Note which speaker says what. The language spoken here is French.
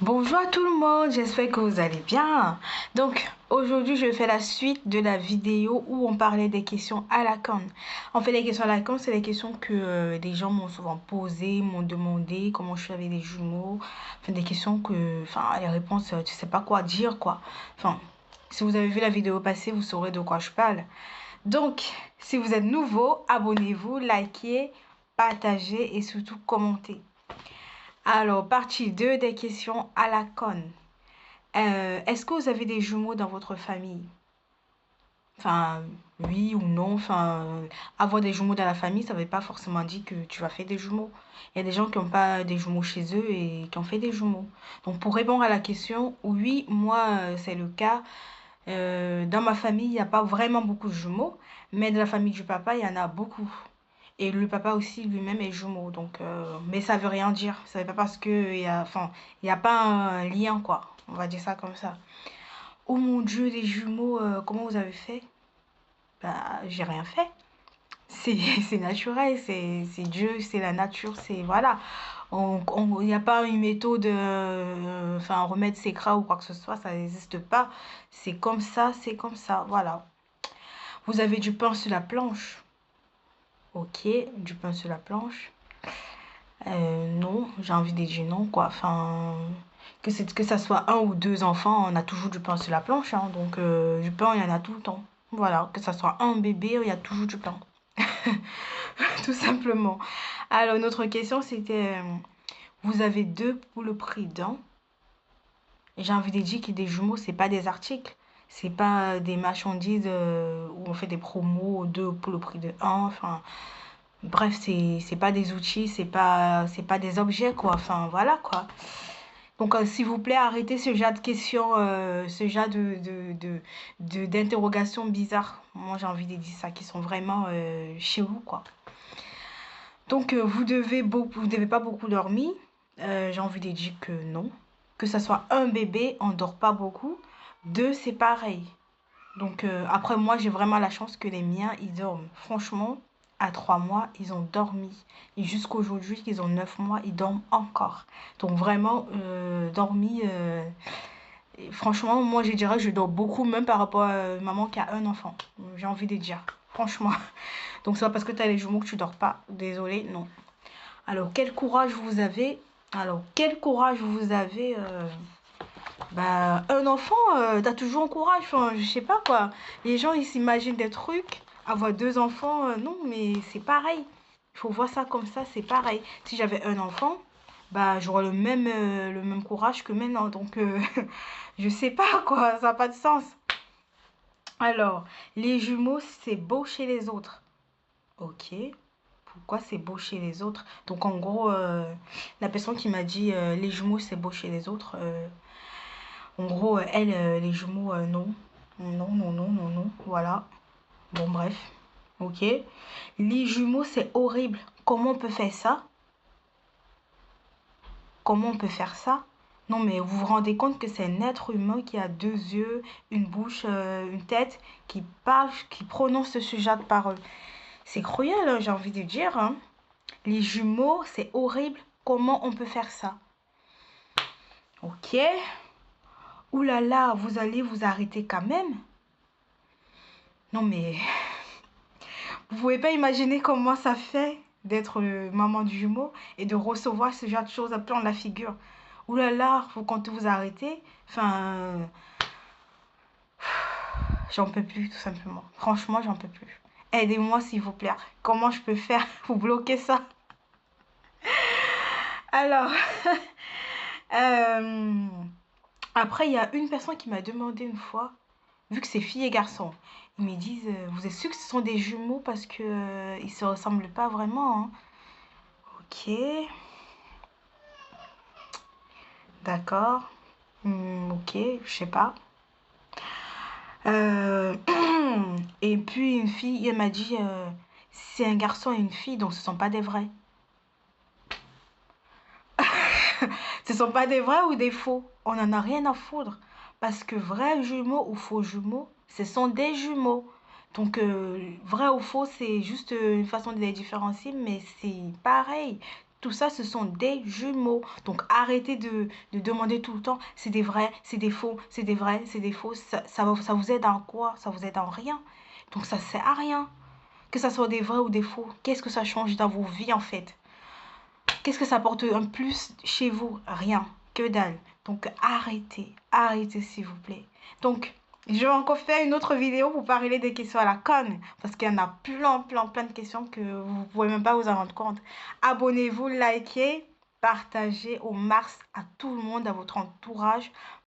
Speaker 1: Bonjour à tout le monde, j'espère que vous allez bien. Donc aujourd'hui je fais la suite de la vidéo où on parlait des questions à la con. En fait les questions à la con c'est les questions que des gens m'ont souvent posées, m'ont demandé comment je suis avec des jumeaux. Enfin des questions que, enfin les réponses tu sais pas quoi dire quoi. Enfin si vous avez vu la vidéo passée vous saurez de quoi je parle. Donc si vous êtes nouveau, abonnez-vous, likez, partagez et surtout commentez. Alors, partie 2 des questions à la con. Est-ce que vous avez des jumeaux dans votre famille? Enfin, oui ou non. Enfin, avoir des jumeaux dans la famille, ça ne veut pas forcément dire que tu vas faire des jumeaux. Il y a des gens qui n'ont pas des jumeaux chez eux et qui ont fait des jumeaux. Donc, pour répondre à la question, oui, moi, c'est le cas. Dans ma famille, il n'y a pas vraiment beaucoup de jumeaux, mais de la famille du papa, il y en a beaucoup. Et le papa aussi lui-même est jumeau. Donc, mais ça veut rien dire. Ça veut pas parce que enfin, il y a pas un lien, quoi. On va dire ça comme ça. Oh mon Dieu, les jumeaux, comment vous avez fait? Bah, j'ai rien fait. C'est c'est naturel, c'est Dieu, c'est la nature, c'est voilà. Il n'y a pas une méthode, enfin, un remède sécret ou quoi que ce soit, ça n'existe pas. C'est comme ça, voilà. Vous avez du pain sur la planche. Ok, du pain sur la planche. Non, j'ai envie de dire non, quoi. Enfin, que ça soit un ou deux enfants, on a toujours du pain sur la planche, hein. Donc, du pain, il y en a tout le temps. Voilà, que ça soit un bébé, il y a toujours du pain. Tout simplement. Alors, notre question, c'était, vous avez deux pour le prix d'un. Et j'ai envie de dire que des jumeaux, c'est pas des articles. C'est pas des marchandises où on fait des promos, deux pour le prix de un. Enfin, bref, c'est pas des outils, c'est pas des objets, quoi. Enfin, voilà, quoi. Donc, s'il vous plaît, arrêtez ce genre de questions, ce genre d'interrogations bizarres. Moi, j'ai envie de dire ça, qui sont vraiment chez vous, quoi. Donc, vous devez pas beaucoup dormir. J'ai envie de dire que non. Que ça soit un bébé, on dort pas beaucoup. Deux, c'est pareil. Donc, après, moi, j'ai vraiment la chance que les miens, ils dorment. Franchement, à 3 mois, ils ont dormi. Et jusqu'aujourd'hui, qu'ils ont 9 mois, ils dorment encore. Donc, vraiment, dormi. Et franchement, moi, je dirais que je dors beaucoup, même par rapport à maman qui a un enfant. J'ai envie de dire. Franchement. Donc, c'est pas parce que tu as les jumeaux que tu dors pas. Désolée, non. Alors, quel courage vous avez? Alors, quel courage vous avez bah, un enfant, t'as toujours un courage. Enfin, je sais pas quoi. Les gens, ils s'imaginent des trucs. Avoir deux enfants, non, mais c'est pareil. Il faut voir ça comme ça, c'est pareil. Si j'avais un enfant, bah, j'aurais le même courage que maintenant. Donc, je sais pas quoi, ça n'a pas de sens. Alors, les jumeaux, c'est beau chez les autres. Ok. Pourquoi c'est beau chez les autres? Donc, en gros, la personne qui m'a dit les jumeaux, c'est beau chez les autres. En gros, elle, les jumeaux, non. Non, non, non, non, non. Voilà. Bon, bref. Ok. Les jumeaux, c'est horrible. Comment on peut faire ça? Comment on peut faire ça? Non, mais vous vous rendez compte que c'est un être humain qui a deux yeux, une bouche, une tête, qui parle, qui prononce ce genre de paroles. C'est cruel, hein, j'ai envie de dire, hein. Les jumeaux, c'est horrible. Comment on peut faire ça? Ok. Ouh là là, vous allez vous arrêter quand même? Non, mais vous pouvez pas imaginer comment ça fait d'être maman du jumeau et de recevoir ce genre de choses à plein de la figure. Ouh là là, faut quand vous arrêtez. Enfin, j'en peux plus tout simplement. Franchement, j'en peux plus. Aidez-moi s'il vous plaît. Comment je peux faire pour bloquer ça? Alors, euh, après, il y a une personne qui m'a demandé une fois, vu que c'est filles et garçons, ils me disent, vous êtes sûr que ce sont des jumeaux parce que ils se ressemblent pas vraiment, hein. Ok, d'accord. Ok, je sais pas. Euh, et puis une fille, elle m'a dit, c'est un garçon et une fille, donc ce sont pas des vrais. Ce sont pas des vrais ou des faux. On en a rien à foutre. Parce que vrai jumeaux ou faux jumeaux, ce sont des jumeaux. Donc, vrai ou faux, c'est juste une façon de les différencier, mais c'est pareil. Tout ça, ce sont des jumeaux. Donc, arrêtez de demander tout le temps, c'est des vrais, c'est des faux, c'est des vrais, c'est des faux. Ça vous aide en quoi? Ça vous aide en rien. Donc, ça sert à rien. Que ça soit des vrais ou des faux. Qu'est-ce que ça change dans vos vies, en fait? Qu'est-ce que ça apporte un plus chez vous? Rien. Que dalle. Donc, arrêtez, s'il vous plaît. Donc, je vais encore faire une autre vidéo pour parler des questions à la conne. Parce qu'il y en a plein de questions que vous ne pouvez même pas vous en rendre compte. Abonnez-vous, likez, partagez au max à tout le monde, à votre entourage,